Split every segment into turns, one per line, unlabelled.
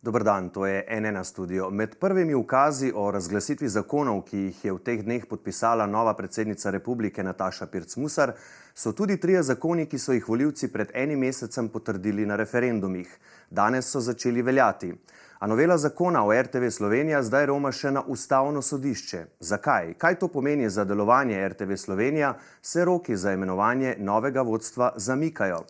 Dober dan, to je N1 studio. Med prvimi ukazi o razglasitvi zakonov, ki jih je v teh dneh podpisala nova predsednica republike Nataša Pirc Musar, so tudi 3 zakoni, ki so jih volivci pred enim mesecem potrdili na referendumih. Danes so začeli veljati. A novela zakona o RTV Slovenija zdaj roma še na Ustavno sodišče. Zakaj? Kaj to pomeni za delovanje RTV Slovenija? Se roki za imenovanje novega vodstva zamikajo?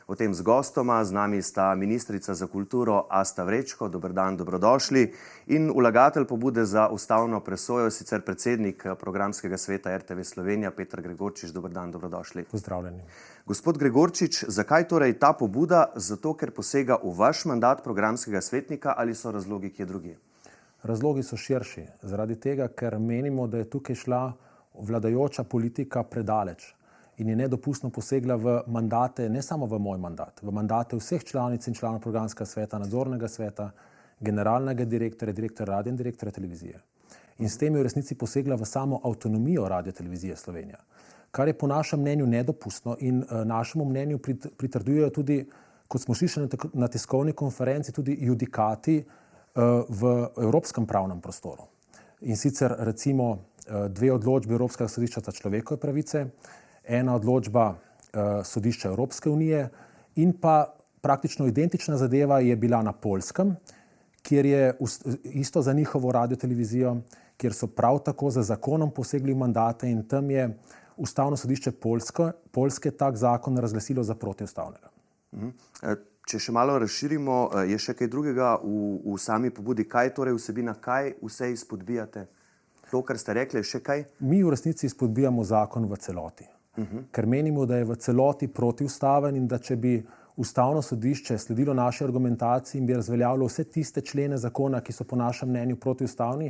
O tem z gostoma, z nami sta ministrica za kulturo Asta Vrečko, dober dan, dobrodošli, in vlagatelj pobude za ustavno presojo, sicer predsednik programskega sveta RTV Slovenija, Peter Gregorčič, dober dan, dobrodošli.
Pozdravljeni.
Gospod Gregorčič, zakaj torej ta pobuda? Zato, ker posega v vaš mandat programskega svetnika ali so razlogi kje drugje?
Razlogi so širši, zaradi tega, ker menimo, da je tukaj šla vladajoča politika predaleč in je nedopustno posegla v mandate, ne samo v moj mandat, v mandate vseh članic in članov programskega sveta, nadzornega sveta, generalnega direktorja, direktorja radia in direktorja televizije. In s tem je v resnici posegla v samo avtonomijo Radio-televizije Slovenija, kar je po našem mnenju nedopustno in našemu mnenju pritrdujejo tudi, kot smo slišali na tiskovni konferenci, tudi judikati v evropskem pravnem prostoru. In sicer recimo 2 odločbe Evropskega sodišča za človekove pravice, ena odločba sodišča Evropske unije in pa praktično identična zadeva je bila na Poljskem, kjer je isto za njihovo radiotelevizijo, kjer so prav tako za zakonom posegli v mandate in tam je Ustavno sodišče Poljske tak zakon razglasilo za protiustavnega.
Če še malo razširimo, je še kaj drugega v sami pobudi? Kaj je torej vsebina, kaj vse izpodbijate? To, kar ste rekli, še kaj?
Mi v resnici izpodbijamo zakon v celoti. Ker menimo, da je v celoti protiustaven in da če bi Ustavno sodišče sledilo naši argumentaciji in bi razveljavilo vse tiste člene zakona, ki so po našem mnenju protiustavni,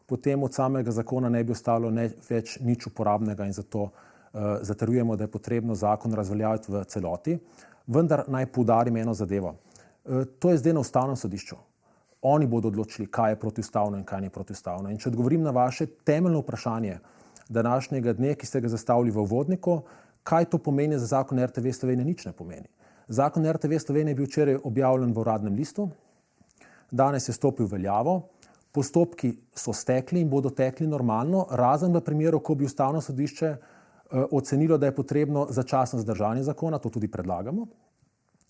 potem od samega zakona ne bi ostalo več nič uporabnega in zato zatrjujemo, da je potrebno zakon razveljaviti v celoti. Vendar naj poudarim eno zadevo. To je zdaj na Ustavnem sodišču. Oni bodo odločili, kaj je protiustavno in kaj ni protiustavno. In če odgovorim na vaše temeljno vprašanje današnjega dne, ki ste ga zastavili v uvodniku, kaj to pomeni za zakon RTV Slovenija, nič ne pomeni. Zakon RTV Slovenija je bil včeraj objavljen v Uradnem listu, danes je stopil v veljavo, postopki so stekli in bodo tekli normalno, razen v primeru, ko bi Ustavno sodišče ocenilo, da je potrebno začasno zadržanje zakona, to tudi predlagamo.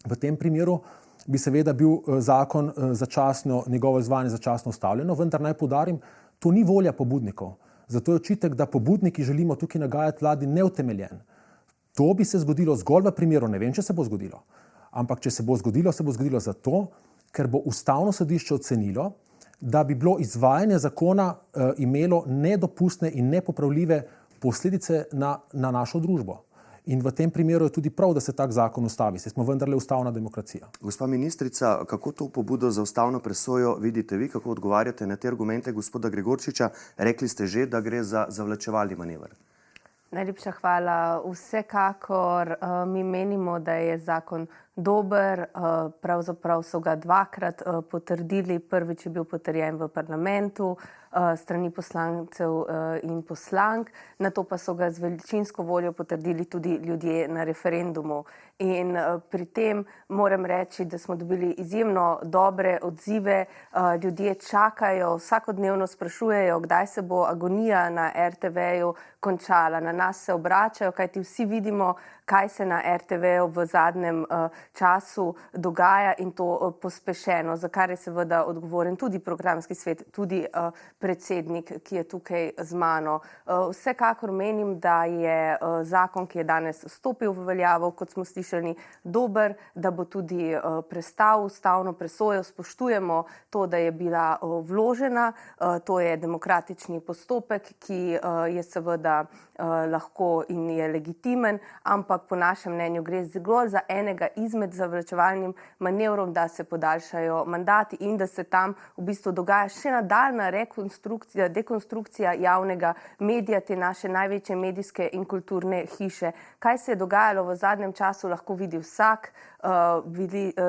V tem primeru bi seveda bil zakon začasno, njegovo izvajanje začasno ustavljeno, vendar naj poudarim, to ni volja pobudnikov. Zato je očitek, da pobudniki želimo tukaj nagajati vladi neutemeljen. To bi se zgodilo zgolj v primeru, ne vem, če se bo zgodilo, ampak če se bo zgodilo zato, ker bo Ustavno sodišče ocenilo, da bi bilo izvajanje zakona imelo nedopustne in nepopravljive posledice na našo družbo. In v tem primeru je tudi prav, da se tak zakon ustavi, saj smo vendarle ustavna demokracija.
Gospa ministrica, kako to pobudo za ustavno presojo vidite vi, kako odgovarjate na te argumente gospoda Gregorčiča? Rekli ste že, da gre za zavlačevalni manever.
Najlepša hvala. Vsekakor mi menimo, da je zakon dober, pravzaprav so ga 2-krat potrdili, prvič je bil potrjen v parlamentu strani poslancev in poslank, nato pa so ga z večinsko voljo potrdili tudi ljudje na referendumu. In pri tem moram reči, da smo dobili izjemno dobre odzive, ljudje čakajo, vsakodnevno sprašujejo, kdaj se bo agonija na RTV-ju končala. Na nas se obračajo, kajti vsi vidimo, kaj se na RTV-ju v zadnjem času dogaja in to pospešeno, za kar je seveda odgovoren tudi programski svet, tudi predsednik, ki je tukaj z mano. Vsekakor menim, da je zakon, ki je danes stopil v veljavo, kot smo slišali, dober, da bo tudi prestal ustavno presojo. Spoštujemo to, da je bila vložena, to je demokratični postopek, ki je seveda lahko in je legitimen, ampak po našem mnenju gre zgolj za enega izmed zavlačevalnim manevrov, da se podaljšajo mandati in da se tam v bistvu dogaja še nadaljnja dekonstrukcija javnega medija, te naše največje medijske in kulturne hiše. Kaj se je dogajalo v zadnjem času, lahko vidi vsak.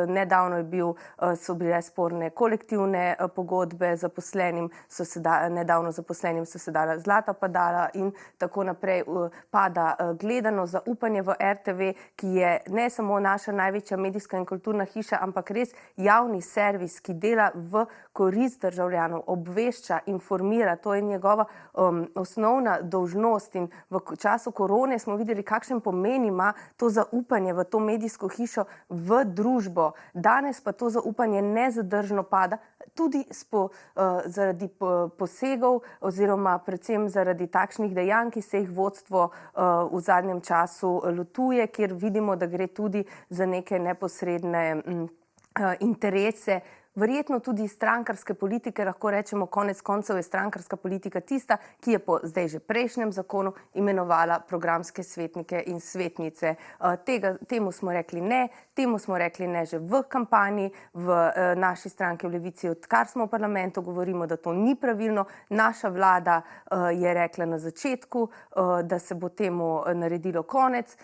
Nedavno so bile sporne kolektivne pogodbe, nedavno zaposlenim so se dala zlata padala in tako naprej. Pada gledano zaupanje v RTV, ki je ne samo naša največja medijska in kulturna hiša, ampak res javni servis, ki dela v korist državljanov, obvešča, informira. To je njegova osnovna dolžnost in v času korone smo videli, kakšen pomen ima to zaupanje v to medijsko hišo, v družbo. Danes pa to zaupanje nezadržno pada, tudi zaradi posegov oziroma predvsem zaradi takšnih dejanj, ki se jih vodstvo v zadnjem času lotuje, kjer vidimo, da gre tudi za neke neposredne interese. Verjetno tudi strankarske politike, lahko rečemo, konec koncev je strankarska politika tista, ki je po zdaj že prejšnjem zakonu imenovala programske svetnike in svetnice. Temu smo rekli ne že v kampanji, v naši stranki v Levici, odkar smo v parlamentu, govorimo, da to ni pravilno. Naša vlada je rekla na začetku, da se bo temu naredilo konec.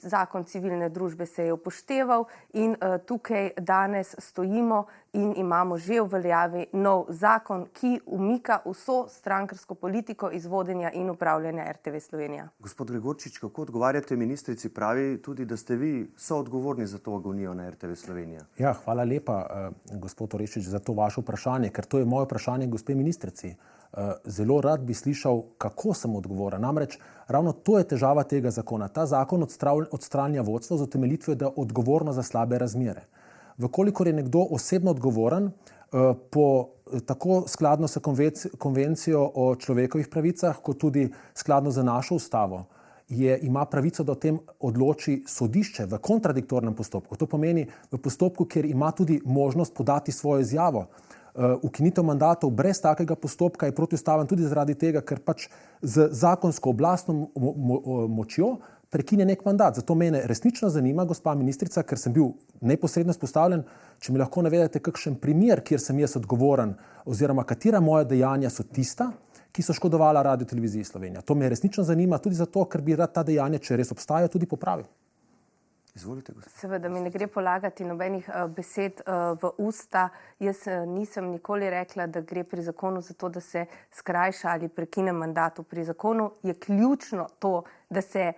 Zakon civilne družbe se je upošteval in tukaj danes stojimo in imamo že v veljavi nov zakon, ki umika vso strankarsko politiko iz vodenja in upravljanja RTV Slovenija.
Gospod Gregorčič, kako odgovarjate ministrici? Pravi tudi, da ste vi soodgovorni za to agonijo na RTV Slovenija.
Ja, hvala lepa, gospod Orešič, za to vaše vprašanje, ker to je moje vprašanje gospe ministrici. Zelo rad bi slišal, kako sem odgovoren. Namreč ravno to je težava tega zakona. Ta zakon odstranja vodstvo z utemeljitvijo, da je odgovorno za slabe razmere. Vkolikor je nekdo osebno odgovoren, tako skladno s konvencijo o človekovih pravicah, kot tudi skladno z našo ustavo, ima pravico, da o tem odloči sodišče v kontradiktornem postopku. To pomeni v postopku, kjer ima tudi možnost podati svojo izjavo. Ukinitev mandatov brez takega postopka je protiustaven tudi zaradi tega, ker pač z zakonsko oblastno močjo prekine nek mandat. Zato mene resnično zanima, gospa ministrica, ker sem bil neposredno izpostavljen, če mi lahko navedete kakšen primer, kjer sem jaz odgovoren oziroma katera moja dejanja so tista, ki so škodovala Radioteleviziji Slovenija. To me resnično zanima tudi zato, ker bi rad ta dejanja, če res obstajajo, tudi popravil.
Izvolite, gospod.
Seveda mi ne gre polagati nobenih besed v usta. Jaz nisem nikoli rekla, da gre pri zakonu za to, da se skrajša ali prekine mandat. Pri zakonu je ključno to, da se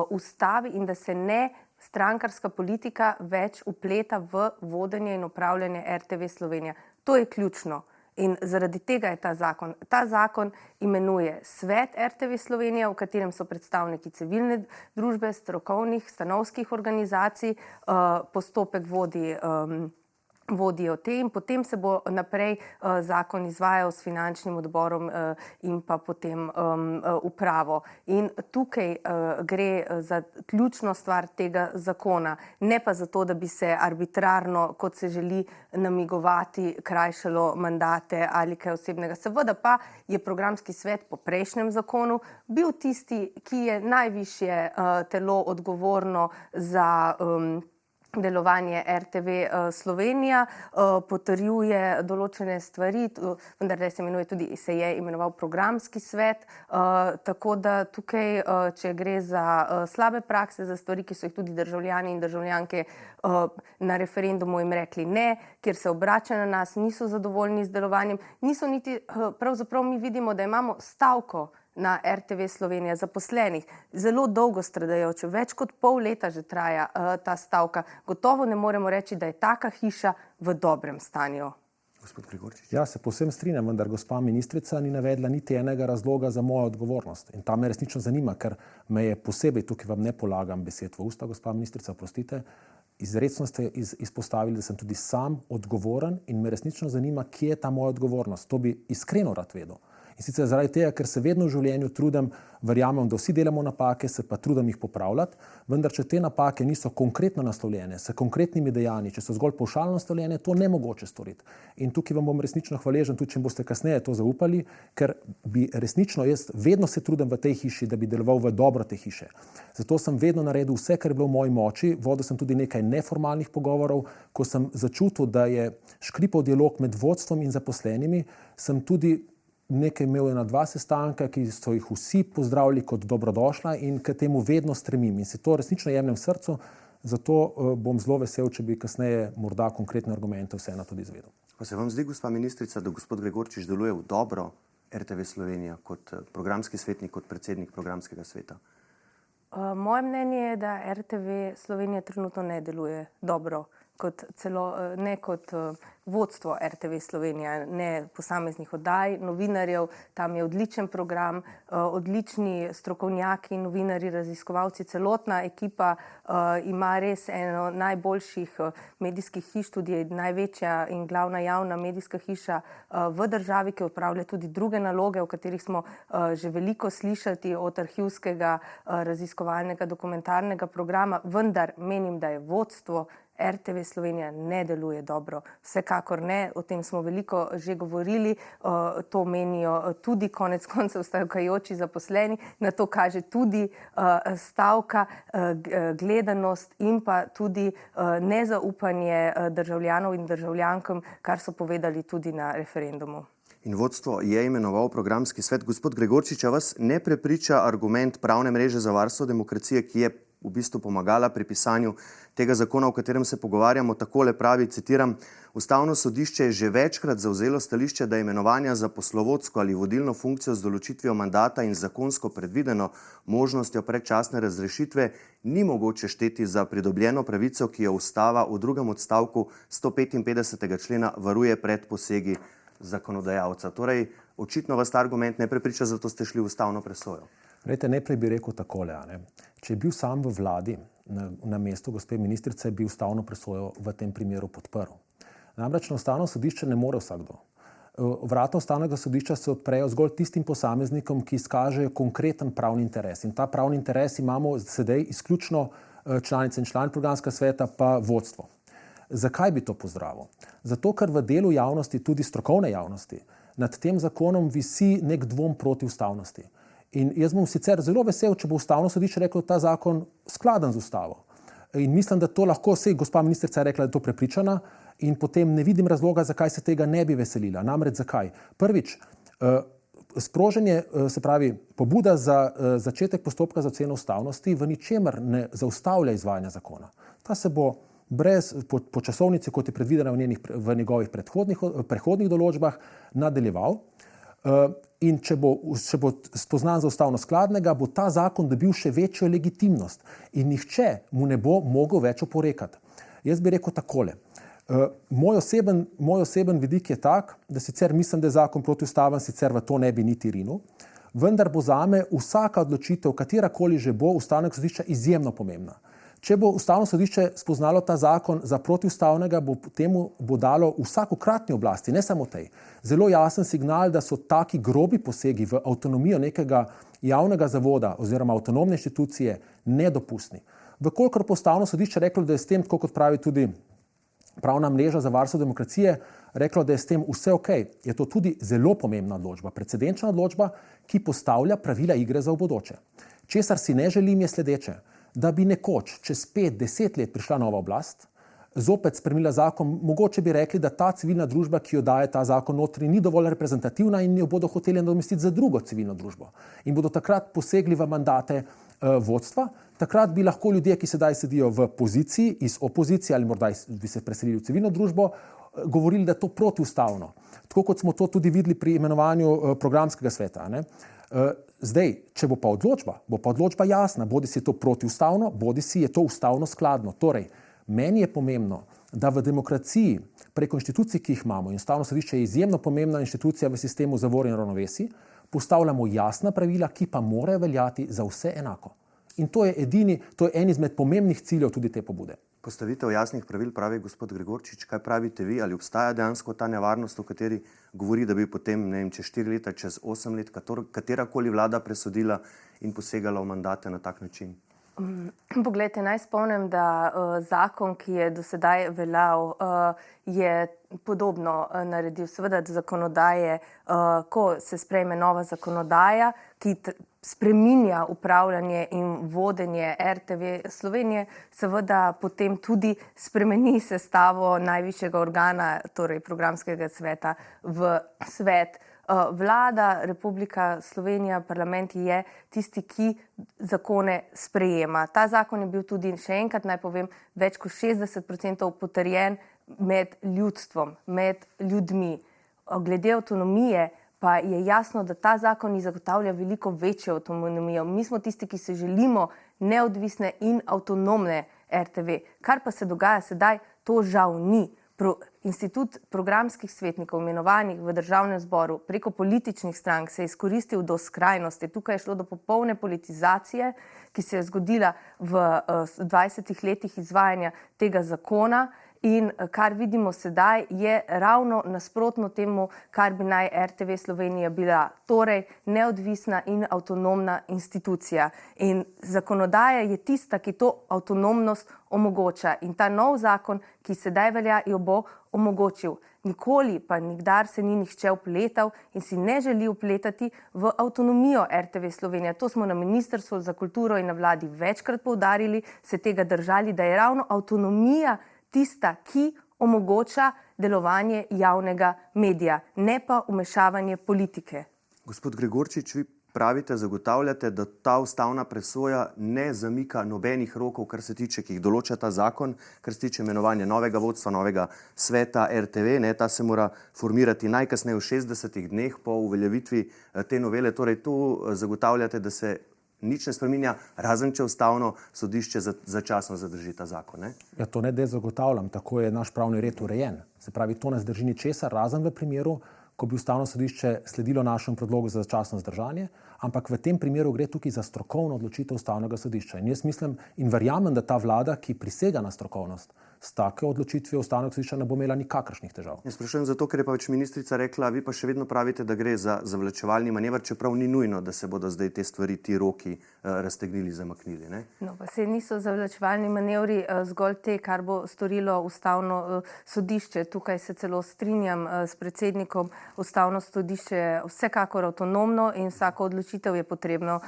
ustavi in da se ne strankarska politika več vpleta v vodenje in upravljanje RTV Slovenija. To je ključno. In zaradi tega je ta zakon. Ta zakon imenuje svet RTV Slovenija, v katerem so predstavniki civilne družbe, strokovnih, stanovskih organizacij, postopek vodijo te in potem se bo naprej zakon izvajal s finančnim odborom in pa potem upravo. In tukaj gre za ključno stvar tega zakona, ne pa zato, da bi se arbitrarno, kot se želi namigovati, krajšalo mandate ali kaj osebnega. Seveda pa je programski svet po prejšnjem zakonu bil tisti, ki je najvišje telo odgovorno za delovanje RTV Slovenija, potrjuje določene stvari, vendar se je imenoval programski svet, tako da tukaj, če gre za slabe prakse, za stvari, ki so jih tudi državljani in državljanke na referendumu jim rekli ne, kjer se obračajo na nas, niso zadovoljni z delovanjem, niso niti, pravzaprav mi vidimo, da imamo stavko na RTV Slovenija zaposlenih, zelo dolgo stradajoče, več kot pol leta že traja ta stavka. Gotovo ne moremo reči, da je taka hiša v dobrem stanju.
Gospod Gregorčič.
Ja, se povsem strinjam, vendar gospa ministrica ni navedla niti enega razloga za mojo odgovornost. In ta me resnično zanima, ker me je posebej, tukaj vam ne polagam besed v usta, gospa ministrica, oprostite, izrecno ste izpostavili, da sem tudi sam odgovoren in me resnično zanima, kje je ta moja odgovornost. To bi iskreno rad vedel. In sicer zaradi tega, ker se vedno v življenju trudim, verjamem, da vsi delamo napake, se pa trudim jih popravljati, vendar če te napake niso konkretno naslovljene, s konkretnimi dejanji, če so zgolj pavšalno naslovljene, to nemogoče storiti. In tukaj vam bom resnično hvaležen, tudi če boste kasneje to zaupali, ker bi resnično jaz vedno se trudim v tej hiši, da bi deloval v dobro te hiše. Zato sem vedno naredil vse, kar je bilo v moji moči, vodil sem tudi nekaj neformalnih pogovorov, ko sem začutil, da je škripal dialog med vodstvom in zaposlenimi, sem tudi nekaj imel ena dva sestanka, ki so jih vsi pozdravili kot dobrodošla in k temu vedno stremim. In si to resnično jemljem v srcu, zato bom zelo vesel, če bi kasneje morda konkretne argumente vseeno tudi izvedel.
Pa se vam zdi, gospa ministrica, da gospod Gregorčič deluje v dobro RTV Slovenija kot programski svetnik, kot predsednik programskega sveta?
Moje mnenje je, da RTV Slovenija trenutno ne deluje dobro, ne kot vodstvo RTV Slovenija, ne posameznih oddaj, novinarjev. Tam je odličen program, odlični strokovnjaki, novinarji, raziskovalci, celotna ekipa ima res eno najboljših medijskih hiš, tudi največja in glavna javna medijska hiša v državi, ki opravlja tudi druge naloge, o katerih smo že veliko slišati, od arhivskega, raziskovalnega, dokumentarnega programa, vendar menim, da je vodstvo RTV Slovenija ne deluje dobro. Vsekakor ne, o tem smo veliko že govorili, to menijo tudi konec koncev stavkajoči zaposleni, na to kaže tudi stavka, gledanost in pa tudi nezaupanje državljanov in državljankam, kar so povedali tudi na referendumu.
In vodstvo je imenoval programski svet. Gospod Gregorčič, a vas ne prepriča argument Pravne mreže za varstvo demokracije, ki je v bistvu pomagala pri pisanju tega zakona, o katerem se pogovarjamo, takole pravi, citiram: Ustavno sodišče je že večkrat zavzelo stališče, da imenovanja za poslovodsko ali vodilno funkcijo z določitvijo mandata in zakonsko predvideno možnostjo predčasne razrešitve ni mogoče šteti za pridobljeno pravico, ki jo ustava v drugem odstavku 155. člena varuje pred posegi zakonodajalca. Torej, očitno vas ta argument ne prepriča, zato ste šli v ustavno presojo.
Glejte, najprej bi rekel takole, če je bil sam v vladi na mestu gospe ministrice, bi ustavno presojo v tem primeru podprl. Namreč na ustavno sodišče ne more vsakdo. Vrata ustavnega sodišča se odprejo zgolj tistim posameznikom, ki izkažejo konkreten pravni interes. In ta pravni interes imamo sedaj izključno članice in člani programskega sveta pa vodstvo. Zakaj bi to pozdravil? Zato, ker v delu javnosti, tudi strokovne javnosti, nad tem zakonom visi nek dvom proti ustavnosti. In jaz bom sicer zelo vesel, če bo ustavno sodišče reklo, da ta zakon skladen z ustavo. In mislim, da to lahko, saj gospa ministrica je rekla, da je to prepričana, in potem ne vidim razloga, zakaj se tega ne bi veselila. Namreč zakaj? Prvič, sproženje, se pravi, pobuda za začetek postopka za oceno ustavnosti v ničemer ne zaustavlja izvajanja zakona. Ta se bo po časovnici, kot je predvidena v njegovih prehodnih določbah, nadaljeval. In če bo spoznan za ustavno skladnega, bo ta zakon dobil še večjo legitimnost in nihče mu ne bo mogel več oporekati. Jaz bi rekel takole. Moj oseben vidik je tak, da sicer mislim, da je zakon protiustaven, sicer v to ne bi niti rinil, vendar bo zame vsaka odločitev, katerakoli že bo, ustavnega sodišča izjemno pomembna. Če bo ustavno sodišče spoznalo ta zakon za protiustavnega, bo dalo vsakokratni oblasti, ne samo tej, zelo jasen signal, da so taki grobi posegi v avtonomijo nekega javnega zavoda oziroma avtonomne inštitucije nedopustni. Vkolikor bo ustavno sodišče reklo, da je s tem, tako kot pravi tudi Pravna mreža za varstvo demokracije, reklo, da je s tem vse okej, je to tudi zelo pomembna odločba, precedenčna odločba, ki postavlja pravila igre za v bodoče. Česar si ne želim je sledeče, da bi nekoč, čez 5-10 let prišla nova oblast, zopet spremenila zakon, mogoče bi rekli, da ta civilna družba, ki jo daje ta zakon notri, ni dovolj reprezentativna in jo bodo hoteli nadomestiti za drugo civilno družbo. In bodo takrat posegli v mandate vodstva, takrat bi lahko ljudje, ki sedaj sedijo v poziciji, iz opozicije ali morda bi se preselili v civilno družbo, govorili, da je to protiustavno. Tako kot smo to tudi videli pri imenovanju programskega sveta. Zdaj, če bo pa odločba jasna, bodi si je to protiustavno, bodi si je to ustavno skladno. Torej, meni je pomembno, da v demokraciji preko inštitucij, ki jih imamo, in ustavno sodišče je izjemno pomembna inštitucija v sistemu zavor in ravnovesij, postavljamo jasna pravila, ki pa morajo veljati za vse enako. In to je en izmed pomembnih ciljev tudi te pobude.
Postavitev jasnih pravil, pravi gospod Gregorčič, kaj pravite vi, ali obstaja dejansko ta nevarnost, o kateri govori, da bi potem, ne vem, čez 4 leta, čez 8 let, katerakoli vlada presodila in posegala v mandate na tak način?
Poglejte, naj spomnim, da zakon, ki je do sedaj veljal, je podobno naredil seveda zakonodaje, ko se sprejme nova zakonodaja, ki spreminja upravljanje in vodenje RTV Slovenije, seveda potem tudi spremeni sestavo najvišjega organa, torej programskega sveta, v svet Vlada, Republika Slovenija, parlament je tisti, ki zakone sprejema. Ta zakon je bil tudi, še enkrat naj povem, več kot 60% potrjen med ljudstvom, med ljudmi. Glede avtonomije pa je jasno, da ta zakon zagotavlja veliko večjo avtonomijo. Mi smo tisti, ki se želimo neodvisne in avtonomne RTV. Kar pa se dogaja sedaj, to žal ni. Institut programskih svetnikov, imenovanih v državnem zboru preko političnih strank, se je izkoristil do skrajnosti. Tukaj je šlo do popolne politizacije, ki se je zgodila v 20 letih izvajanja tega zakona. In kar vidimo sedaj, je ravno nasprotno temu, kar bi naj RTV Slovenija bila. Torej, neodvisna in avtonomna institucija. In zakonodaja je tista, ki to avtonomnost omogoča. In ta nov zakon, ki sedaj velja, jo bo omogočil. Nikoli pa nikdar se ni nihče vpletal in si ne želi vpletati v avtonomijo RTV Slovenija. To smo na Ministrstvu za kulturo in na vladi večkrat poudarili, se tega držali, da je ravno avtonomija tista, ki omogoča delovanje javnega medija, ne pa vmešavanje politike.
Gospod Gregorčič, vi pravite, zagotavljate, da ta ustavna presoja ne zamika nobenih rokov, kar se tiče, ki jih določa ta zakon, kar se tiče imenovanja novega vodstva, novega sveta RTV. Ta se mora formirati najkasneje v 60 dneh po uveljavitvi te novele. Torej, tu zagotavljate, da se nič ne spreminja, razen če ustavno sodišče začasno zadrži ta zakon, ne?
Ja, to ne da zagotavljam, tako je naš pravni red urejen. Se pravi, to ne zdrži ničesar, razen v primeru, ko bi ustavno sodišče sledilo našemu predlogu za začasno zdržanje, ampak v tem primeru gre tukaj za strokovno odločitev ustavnega sodišča. In jaz mislim in verjamem, da ta vlada, ki prisega na strokovnost, s tako odločitvijo ustavnega sodišča ne bo imela nikakršnih težav.
Jaz sprašujem zato, ker je pa več ministrica rekla, vi pa še vedno pravite, da gre za zavlačevalni manever, čeprav ni nujno, da se bodo zdaj te stvari, ti roki raztegnili, zamaknili, ne?
No, pa se niso zavlačevalni manevri zgolj te, kar bo storilo ustavno sodišče. Tukaj se celo strinjam s predsednikom. Ustavno sodišče je vsekakor avtonomno in vsako odločitev je potrebno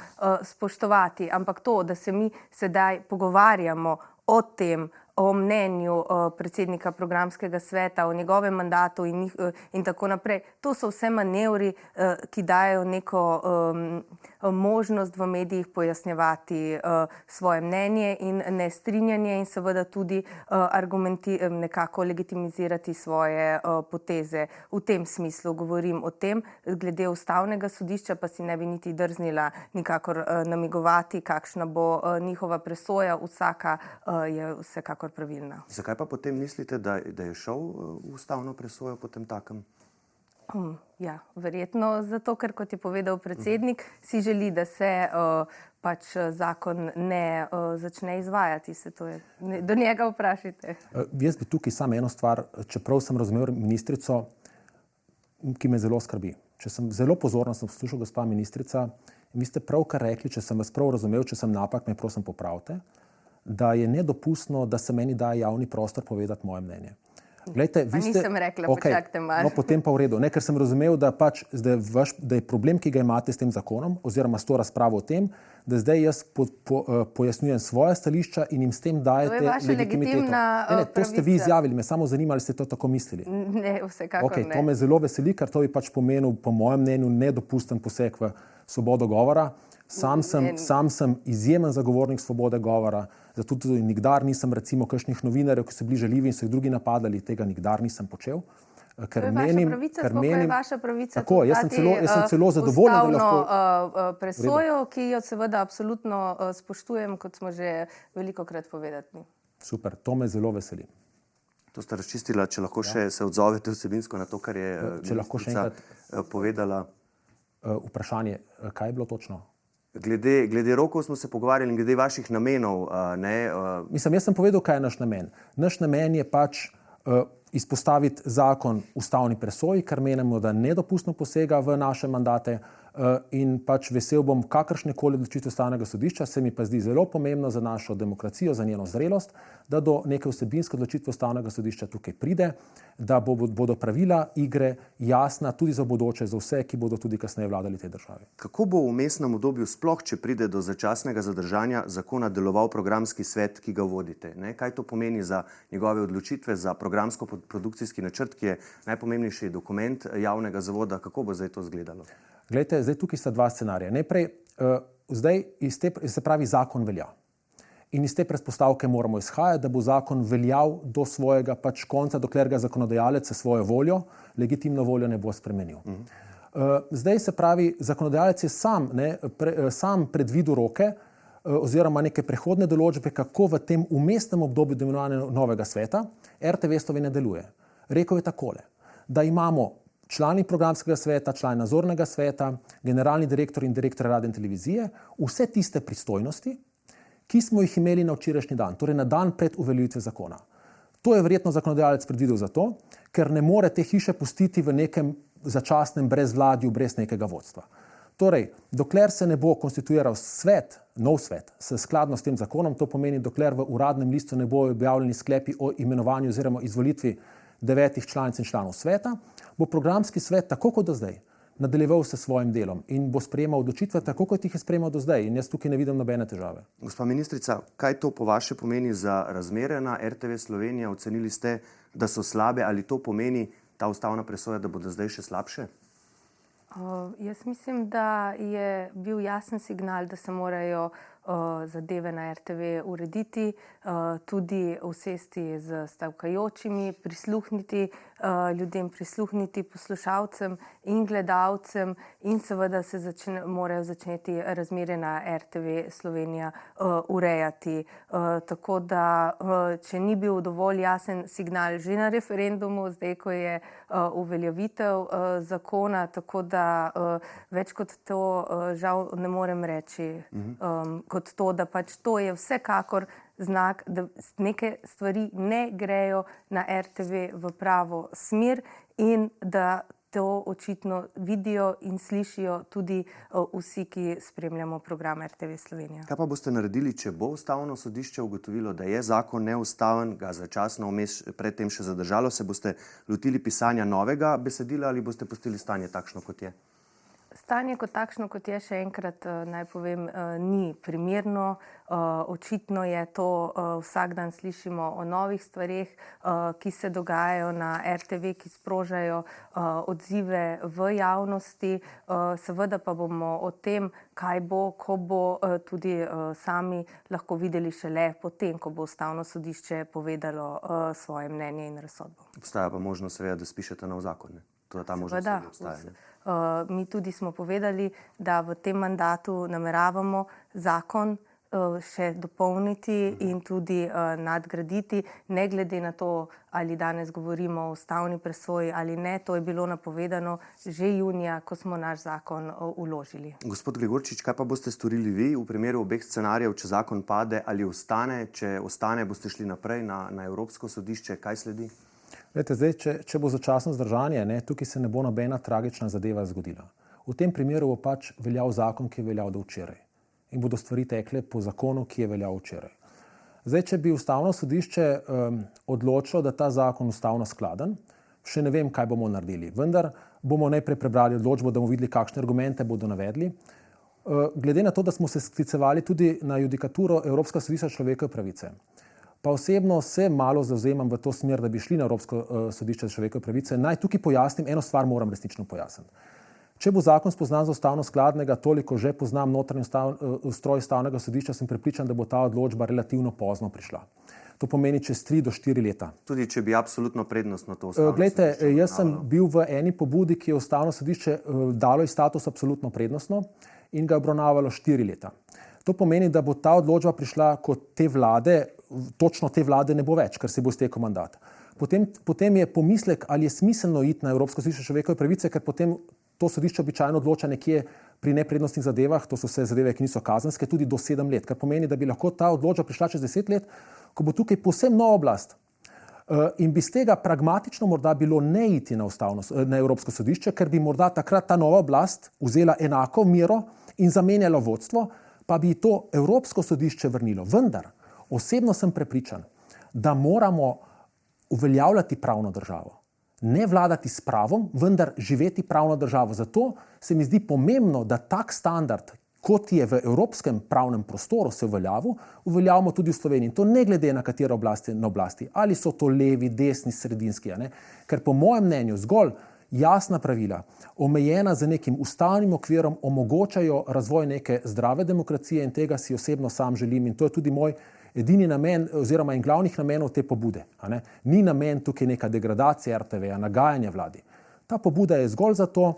spoštovati. Ampak to, da se mi sedaj pogovarjamo o tem, o mnenju predsednika programskega sveta, o njegovem mandatu in tako naprej. To so vse manevri, ki dajo neko možnost v medijih pojasnjevati svoje mnenje in nestrinjanje in seveda tudi nekako legitimizirati svoje poteze. V tem smislu govorim o tem, glede ustavnega sodišča pa si ne bi niti drznila nikakor namigovati, kakšna bo njihova presoja, vsaka je vsekakor pravilna.
Zakaj pa potem mislite, da je šel v ustavno presojo potem takem?
Ja, verjetno zato, ker kot je povedal predsednik, si želi, da se pač zakon ne začne izvajati. Do njega vprašajte.
Jaz bi tukaj samo eno stvar, čeprav sem razumel ministrico, ki me zelo skrbi. Če sem zelo pozorno poslušal gospa ministrica, vi ste pravkar rekli, če sem vas prav razumel, če sem napak, me prosim popravite, da je nedopustno, da se meni daje javni prostor povedati moje mnenje. Glejte,
nisem rekla, počakajte malo.
No, potem pa v redu. Ker sem razumel, da je problem, ki ga imate s tem zakonom, oziroma s to razpravo o tem, da zdaj jaz pojasnjujem svoje stališča in jim s tem dajete legitimiteto.
To je vaša legitimna pravica.
To ste vi izjavili, me samo zanima, ali ste to tako mislili.
Ne, vsekakor ne.
To me zelo veseli, ker to bi pač pomenil, po mojem mnenju, nedopusten poseg v svobodo govora. Sam sem izjemen zagovornik svobode govora, zato tudi nikdar nisem recimo kakšnih novinarjev, ki so bili žaljivi in so jih drugi napadali, tega nikdar nisem počel.
To je vaša pravica, tako je vaša pravica
tudi dati
ustavno presojo, ki jo seveda absolutno spoštujem, kot smo že velikokrat povedali.
Super, to me zelo veseli.
To sta razčistila, če lahko še se odzovete vsebinsko na to, kar je ministrica povedala.
Vprašanje, kaj je bilo točno?
Glede rokov smo se pogovarjali in glede vaših namenov.
Jaz sem povedal, kaj je naš namen. Naš namen je pač izpostaviti zakon ustavni presoji, ker menimo, da nedopustno posega v naše mandate. in pač vesel bom kakršnekoli odločitve Ustavnega sodišča, se mi pa zdi zelo pomembno za našo demokracijo, za njeno zrelost, da do neke vsebinske odločitve Ustavnega sodišča tukaj pride, da bodo pravila igre jasna tudi za bodoče, za vse, ki bodo tudi kasneje vladali tej državi.
Kako bo v vmesnem obdobju sploh, če pride do začasnega zadržanja zakona, deloval programski svet, ki ga vodite? Kaj to pomeni za njegove odločitve, za programsko-produkcijski načrt, ki je najpomembnejši dokument javnega zavoda? Kako bo zdaj to izgledalo?
Glejte, zdaj tukaj sta dva scenarija. Najprej, zdaj se pravi, zakon velja. In iz te predpostavke moramo izhajati, da bo zakon veljal do svojega pač konca, dokler ga zakonodajalec s svojo voljo, legitimno voljo ne bo spremenil. Zdaj se pravi, zakonodajalec je sam predvidel roke oziroma neke prehodne določbe, kako v tem vmesnem obdobju imenovanega novega sveta RTV Slovenija deluje. Rekel je takole, da imamo člani programskega sveta, člani nadzornega sveta, generalni direktor in direktor radio in televizije, vse tiste pristojnosti, ki smo jih imeli na včerajšnji dan, torej na dan pred uveljavitvijo zakona. To je verjetno zakonodajalec predvidel zato, ker ne more te hiše pustiti v nekem začasnem brezvladju, brez nekega vodstva. Torej, dokler se ne bo konstituiral svet, nov svet, skladno s tem zakonom, to pomeni, dokler v uradnem listu ne bodo objavljeni sklepi o imenovanju oziroma izvolitvi 9 članic in članov sveta, bo programski svet, tako kot do zdaj, nadaljeval se svojim delom in bo sprejemal odločitve, tako kot jih je sprejemal do zdaj. In jaz tukaj ne vidim nobene težave.
Gospa ministrica, kaj to po vaše pomeni za razmere na RTV Slovenija? Ocenili ste, da so slabe, ali to pomeni ta ustavna presoja, da bodo zdaj še slabše?
Jaz mislim, da je bil jasen signal, da se morajo zadeve na RTV urediti, tudi usesti z stavkajočimi, prisluhniti ljudem, prisluhniti poslušalcem in gledalcem in seveda se morajo začeti razmere na RTV Slovenija urejati. Tako da, če ni bil dovolj jasen signal že na referendumu, zdaj, ko je uveljavitev zakona, tako da več kot to žal ne morem reči, kot to, da pač to je vsekakor znak, da neke stvari ne grejo na RTV v pravo smer in da to očitno vidijo in slišijo tudi vsi, ki spremljamo program RTV Slovenija.
Kaj pa boste naredili, če bo Ustavno sodišče ugotovilo, da je zakon neustaven, ga začasno vmes predtem še zadržalo, se boste lotili pisanja novega besedila ali boste pustili stanje takšno, kot je?
Stanje kot takšno, kot je, še enkrat naj povem, ni primerno. Očitno je to, vsak dan slišimo o novih stvareh, ki se dogajajo na RTV, ki sprožajo odzive v javnosti. Seveda pa bomo o tem, kaj bo, ko bo, tudi sami lahko videli šele potem, ko bo Ustavno sodišče povedalo svoje mnenje in razsodbo.
Obstaja pa možnost, seveda, da spišete nov zakon, ne? Ta možnost tudi obstaja, ne?
Mi tudi smo povedali, da v tem mandatu nameravamo zakon še dopolniti in tudi nadgraditi, ne glede na to, ali danes govorimo o ustavni presoji ali ne. To je bilo napovedano že junija, ko smo naš zakon vložili. Gospod
Gregorčič, kaj pa boste storili vi v primeru obeh scenarijev, če zakon pade ali ostane? Če ostane, boste šli naprej na Evropsko sodišče. Kaj sledi?
Zdaj, če bo začasno zdržanje, tukaj se ne bo nobena tragična zadeva zgodila. V tem primeru bo pač veljal zakon, ki je veljal do včeraj. In bodo stvari tekle po zakonu, ki je veljal včeraj. Zdaj, če bi Ustavno sodišče odločilo, da ta zakon ustavno skladen, še ne vem, kaj bomo naredili. Vendar bomo najprej prebrali odločbo, da bomo videli, kakšne argumente bodo navedli. Glede na to, da smo se sklicevali tudi na judikaturo Evropskega sodišča človekove pravice, pa osebno se malo zavzemam v to smer, da bi šli na Evropsko sodišče za človekove pravice. Naj tukaj pojasnim, eno stvar moram resnično pojasniti. Če bo zakon spoznan za ustavno skladnega, toliko že poznam notranji ustroj Ustavnega sodišča, sem prepričan, da bo ta odločba relativno pozno prišla. To pomeni čez 3 do 4 leta.
Tudi če bi absolutno prednostno to Ustavno
sodišče. Glejte, jaz sem bil v eni pobudi, ki je Ustavno sodišče dalo iz status absolutno prednostno in ga obravnavalo 4 leta. To pomeni, da bo ta odločba prišla kot te vlade, točno te vlade ne bo več, ker se bo iztekel mandat. Potem je pomislek, ali je smiselno iti na Evropsko sodišče človekove pravice, ker potem to sodišče običajno odloča nekje pri neprednostnih zadevah, to so vse zadeve, ki niso kazenske, tudi do 7 let, kar pomeni, da bi lahko ta odločba prišla čez 10 let, ko bo tukaj povsem nova oblast. in bi z tega pragmatično morda bilo ne iti na Evropsko sodišče, ker bi morda takrat ta nova oblast vzela enako mero in zamenjala vodstvo, pa bi to Evropsko sodišče vrnilo. Vendar, osebno sem prepričan, da moramo uveljavljati pravno državo. Ne vladati s pravom, vendar živeti pravno državo. Zato se mi zdi pomembno, da tak standard, kot je v evropskem pravnem prostoru se uveljavimo tudi v Sloveniji. In to ne glede na katero oblast je na oblasti. Ali so to levi, desni, sredinski. Ker po mojem mnenju zgolj jasna pravila, omejena z nekim ustavnim okvirom, omogočajo razvoj neke zdrave demokracije in tega si osebno sam želim. In to je tudi moj edini namen oziroma in glavnih namenov te pobude. Ni namen tukaj neka degradacija RTV-ja, nagajanje vladi. Ta pobuda je zgolj zato,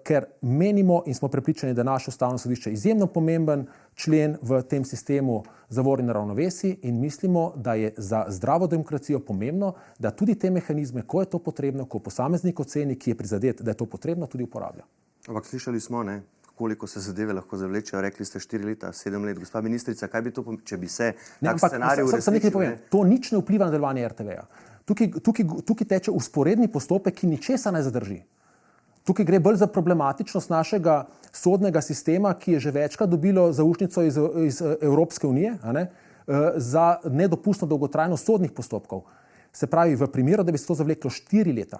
ker menimo in smo prepričani, da je naše ustavno sodišče izjemno pomemben člen v tem sistemu zavor in ravnovesij in mislimo, da je za zdravo demokracijo pomembno, da tudi te mehanizme, ko je to potrebno, ko posameznik oceni, ki je prizadet, da je to potrebno, tudi uporablja.
Ampak slišali smo, koliko se zadeve lahko zavlečejo, rekli ste 4 leta, 7 let. Gospa ministrica, kaj bi to, če bi se tak scenarij uresničil?
To nič ne vpliva na delovanje RTV-ja. Tukaj teče usporedni postopek, ki ničesa ne zadrži. Tukaj gre bolj za problematičnost našega sodnega sistema, ki je že večkrat dobilo zaušnico iz Evropske unije za nedopustno dolgotrajnost sodnih postopkov. Se pravi, v primeru, da bi se to zavleklo 4 leta.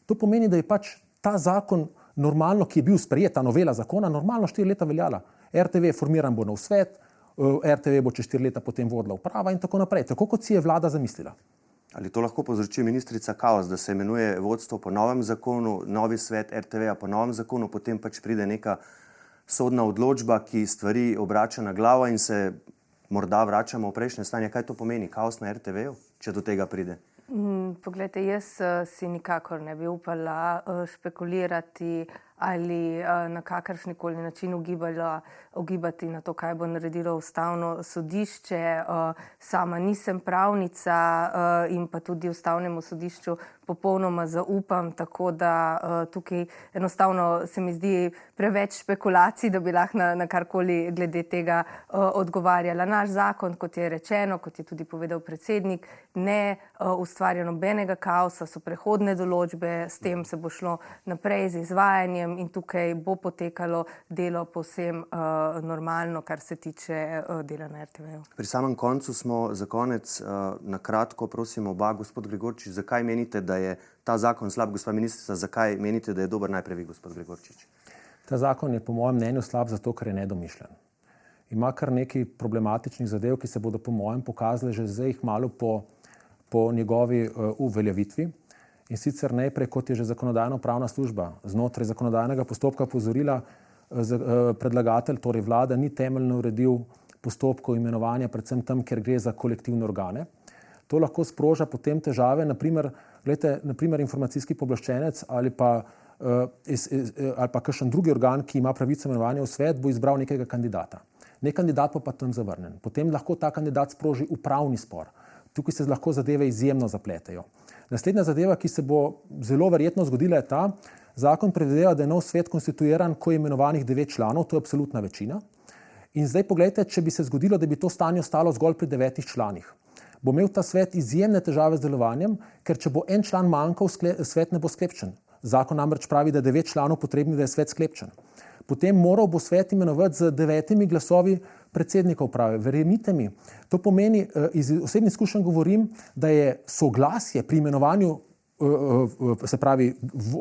To pomeni, da je pač ta zakon normalno, ki je bil sprejet, ta novela zakona, normalno 4 leta veljala. RTV formiran bo nov svet, RTV bo čez 4 leta potem vodila uprava in tako naprej, tako kot si je vlada zamislila.
Ali to lahko povzroči ministrica kaos, da se imenuje vodstvo po novem zakonu, novi svet RTV-ja po novem zakonu, potem pač pride neka sodna odločba, ki stvari obrača na glavo in se morda vračamo v prejšnje stanje. Kaj to pomeni? Kaos na RTV-ju, če do tega pride?
Poglejte, jaz si nikakor ne bi upala špekulirati ali na kakršnikoli način ugibati na to, kaj bo naredilo ustavno sodišče. Sama nisem pravnica in pa tudi ustavnemu sodišču popolnoma zaupam, tako da tukaj enostavno se mi zdi preveč špekulacij, da bi lahko na karkoli glede tega odgovarjala. Naš zakon, kot je rečeno, kot je tudi povedal predsednik, ne ustvarja nobenega kaosa, so prehodne določbe, s tem se bo šlo naprej z izvajanjem in tukaj bo potekalo delo povsem normalno, kar se tiče dela na RTV-ju.
Pri samem koncu smo za konec na kratko, prosim oba, gospod Gregorčič, zakaj menite, da je ta zakon slab, gospa ministrica, zakaj menite, da je dober, najprej vi, gospod Gregorčič?
Ta zakon je po mojem mnenju slab zato, ker je nedomišljen. Ima kar nekaj problematičnih zadev, ki se bodo po mojem pokazali že zdaj malo po njegovi uveljavitvi. In sicer najprej, kot je že zakonodajno-pravna služba znotraj zakonodajnega postopka opozorila, predlagatelj, torej vlada, ni temeljno uredil postopkov imenovanja, predvsem tam, ker gre za kolektivne organe. To lahko sproža potem težave, naprimer informacijski pooblaščenec ali pa kakšen drugi organ, ki ima pravico imenovanja v svet, bo izbral nekega kandidata. Nek kandidat pa tam zavrnjen. Potem lahko ta kandidat sproži upravni spor. Tukaj se lahko zadeve izjemno zapletejo. Naslednja zadeva, ki se bo zelo verjetno zgodila, je ta. Zakon predvideva, da je nov svet konstituiran, ko je imenovanih 9 članov, to je absolutna večina. In zdaj poglejte, če bi se zgodilo, da bi to stanje ostalo zgolj pri 9 članih. Bo imel ta svet izjemne težave z delovanjem, ker če bo en član manjkal, svet ne bo sklepčen. Zakon namreč pravi, da je 9 članov potrebni, da je svet sklepčen. Potem moral bo svet imenovati z 9 glasovi predsednika uprave. Verjemite mi, to pomeni, iz osebnih izkušenj govorim, da je soglasje pri imenovanju, se pravi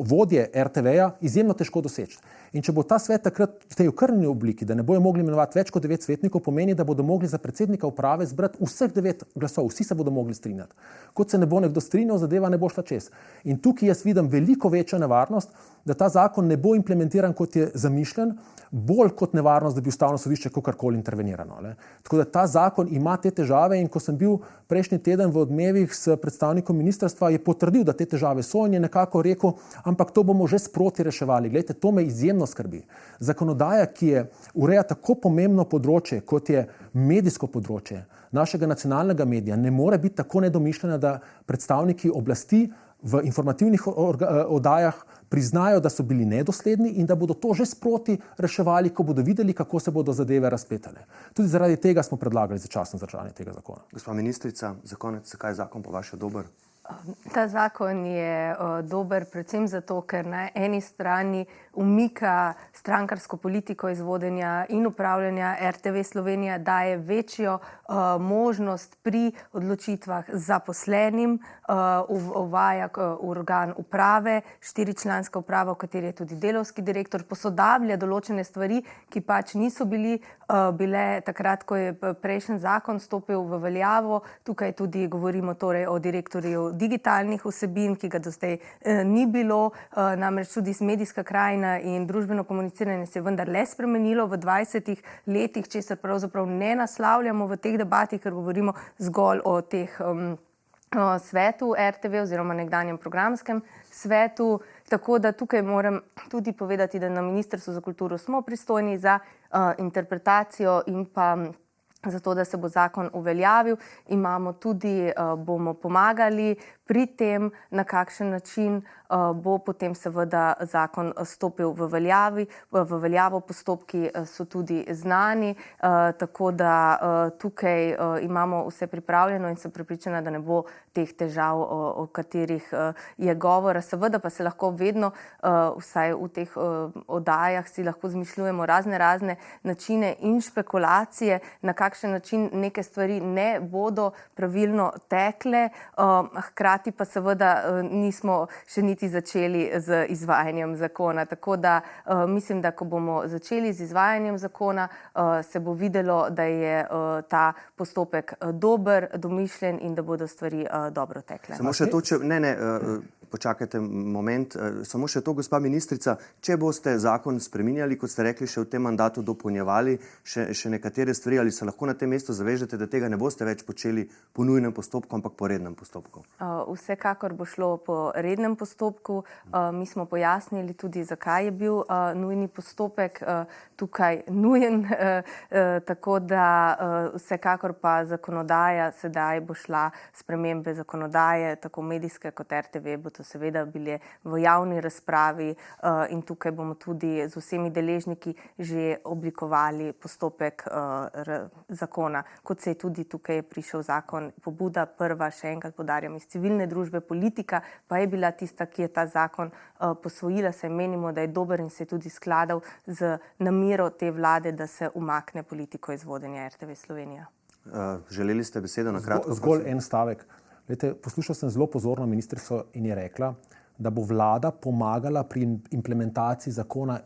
vodje RTV-ja, izjemno težko doseči. In če bo ta svet takrat v tej okrnjeni obliki, da ne bojo mogli imenovati več kot 9 svetnikov, pomeni, da bodo mogli za predsednika uprave zbrati vseh 9 glasov, vsi se bodo mogli strinjati. Kot se ne bo nekdo strinjal, zadeva ne bo šla čez. In tukaj jaz vidim veliko večjo nevarnost, da ta zakon ne bo implementiran, kot je zamišljen, bolj kot nevarnost, da bi ustavno sodišče kakorkoli intervenirano. Tako da ta zakon ima te težave in ko sem bil prejšnji teden v Odmevih s predstavnikom ministrstva, je potrdil, da te težave so in je nekako rekel, ampak to bomo že sproti reševali. Glejte, to me izjemno skrbi. Zakonodaja, ki je ureja tako pomembno področje, kot je medijsko področje našega nacionalnega medija, ne more biti tako nedomišljena, da predstavniki oblasti v informativnih oddajah priznajo, da so bili nedosledni in da bodo to že sproti reševali, ko bodo videli, kako se bodo zadeve razpletale. Tudi zaradi tega smo predlagali začasno zadržanje tega zakona.
Gospa ministrica, za konec, zakaj je zakon po vaše dober?
Ta zakon je dober predvsem zato, ker na eni strani umika strankarsko politiko iz vodenja in upravljanja RTV Slovenija, daje večjo možnost pri odločitvah zaposlenim, uvaja organ uprave, 4-članska uprava, v kateri je tudi delavski direktor, posodablja določene stvari, ki pač niso bile takrat, ko je prejšnji zakon stopil v veljavo. Tukaj tudi govorimo torej o direktorju digitalnih vsebin, ki ga do zdaj ni bilo, namreč tudi medijska krajina in družbeno komuniciranje se je vendarle spremenilo v 20 letih, česar pravzaprav ne naslavljamo v teh debatih, ker govorimo zgolj o teh svetu RTV oziroma nekdanjem programskem svetu. Tako da tukaj moram tudi povedati, da na Ministrstvu za kulturo smo pristojni za interpretacijo in pa zato, da se bo zakon uveljavil. Imamo tudi, bomo pomagali pri tem, na kakšen način bo potem seveda zakon stopil v veljavo. Postopki so tudi znani, tako da tukaj imamo vse pripravljeno in sem prepričana, da ne bo teh težav, o katerih je govora. Seveda pa se lahko vedno, vsaj v teh oddajah, si lahko izmišljujemo razne načine in špekulacije, na kakšen način neke stvari ne bodo pravilno tekle, hkrati pa seveda nismo še niti začeli z izvajanjem zakona. Tako da mislim, da ko bomo začeli z izvajanjem zakona, se bo videlo, da je ta postopek dober, domišljen in da bodo stvari dobro tekle.
Samo še to, počakajte moment, samo še to, gospa ministrica, če boste zakon spreminjali, kot ste rekli, še v tem mandatu dopolnjevali še nekatere stvari, ali se lahko na tem mestu zavežete, da tega ne boste več počeli po nujnem postopku, ampak po rednem postopku?
Vsekakor bo šlo po rednem postopku. Mi smo pojasnili tudi, zakaj je bil nujni postopek tukaj nujen, tako da vsekakor pa zakonodaja sedaj bo šla, spremembe zakonodaje, tako medijske kot RTV, bo to seveda bile v javni razpravi in tukaj bomo tudi z vsemi deležniki že oblikovali postopek zakona. Kot se je tudi tukaj prišel zakon, pobuda prva, še enkrat poudarjam, iz civilne družbe, politika pa je bila tista, ki je ta zakon posvojila, saj menimo, da je dober in se je tudi skladal z namero te vlade, da se umakne politiko iz vodenja RTV Slovenija.
Želeli ste besedo na kratko?
Zgolj en stavek. Poslušal sem zelo pozorno ministrico in je rekla, da bo vlada pomagala pri implementaciji zakona.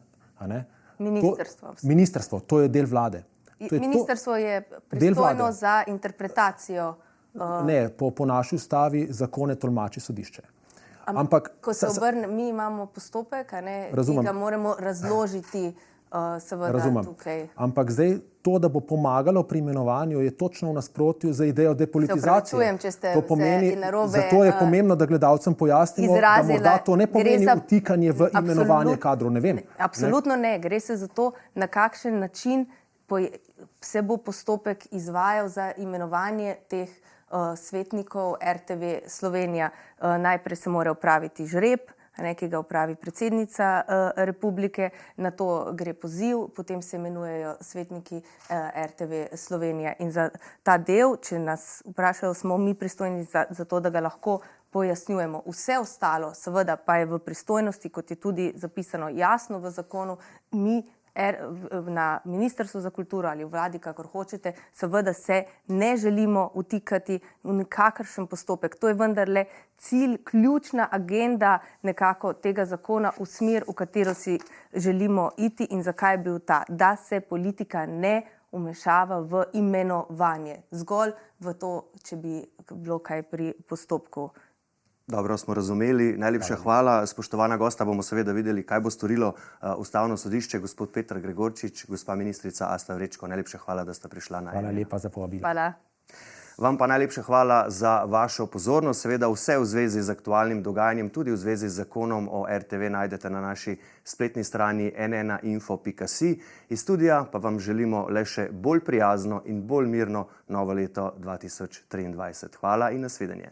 Ministrstvo, to je del vlade.
Ministrstvo je pristojno za interpretacijo.
Ne, po naši ustavi zakone tolmači sodišče.
Ampak, ko se obrne, mi imamo postopek, ki ga moramo razložiti seveda tukaj.
Ampak zdaj to, da bo pomagalo pri imenovanju, je točno v nasprotju z idejo depolitizacije.
Se opravičujem, če ste se narobe
zato je pomembno, da gledalcem pojasnimo, da morda to ne pomeni vtikanje v imenovanje kadrov. Ne vem.
Absolutno ne. Gre se za to, na kakšen način se bo postopek izvajal za imenovanje teh svetnikov RTV Slovenija. Najprej se mora opraviti žreb, ki ga opravi predsednica republike, na to gre poziv, potem se imenujejo svetniki RTV Slovenija. In za ta del, če nas vprašajo, smo mi pristojni za to, da ga lahko pojasnjujemo. Vse ostalo seveda pa je v pristojnosti, kot je tudi zapisano jasno v zakonu, mi na Ministrstvu za kulturo ali v vladi, kakor hočete, seveda se ne želimo vtikati v nikakršen postopek. To je vendarle cilj, ključna agenda nekako tega zakona v smer, v katero si želimo iti in zakaj je bil ta, da se politika ne vmešava v imenovanje. Zgolj v to, če bi bilo kaj pri postopku.
Dobro, smo razumeli. Najlepša hvala. Spoštovana gosta, bomo seveda videli, kaj bo storilo Ustavno sodišče. Gospod Peter Gregorčič, gospa ministrica Asta Vrečko, najlepša hvala, da ste prišla na
Hvala lepa za povabilo.
Hvala.
Vam pa najlepša hvala za vašo pozornost. Seveda vse v zvezi z aktualnim dogajanjem, tudi v zvezi z zakonom o RTV najdete na naši spletni strani n1info.si. Iz studija pa vam želimo le še bolj prijazno in bolj mirno novo leto 2023. Hvala in nasvidenje.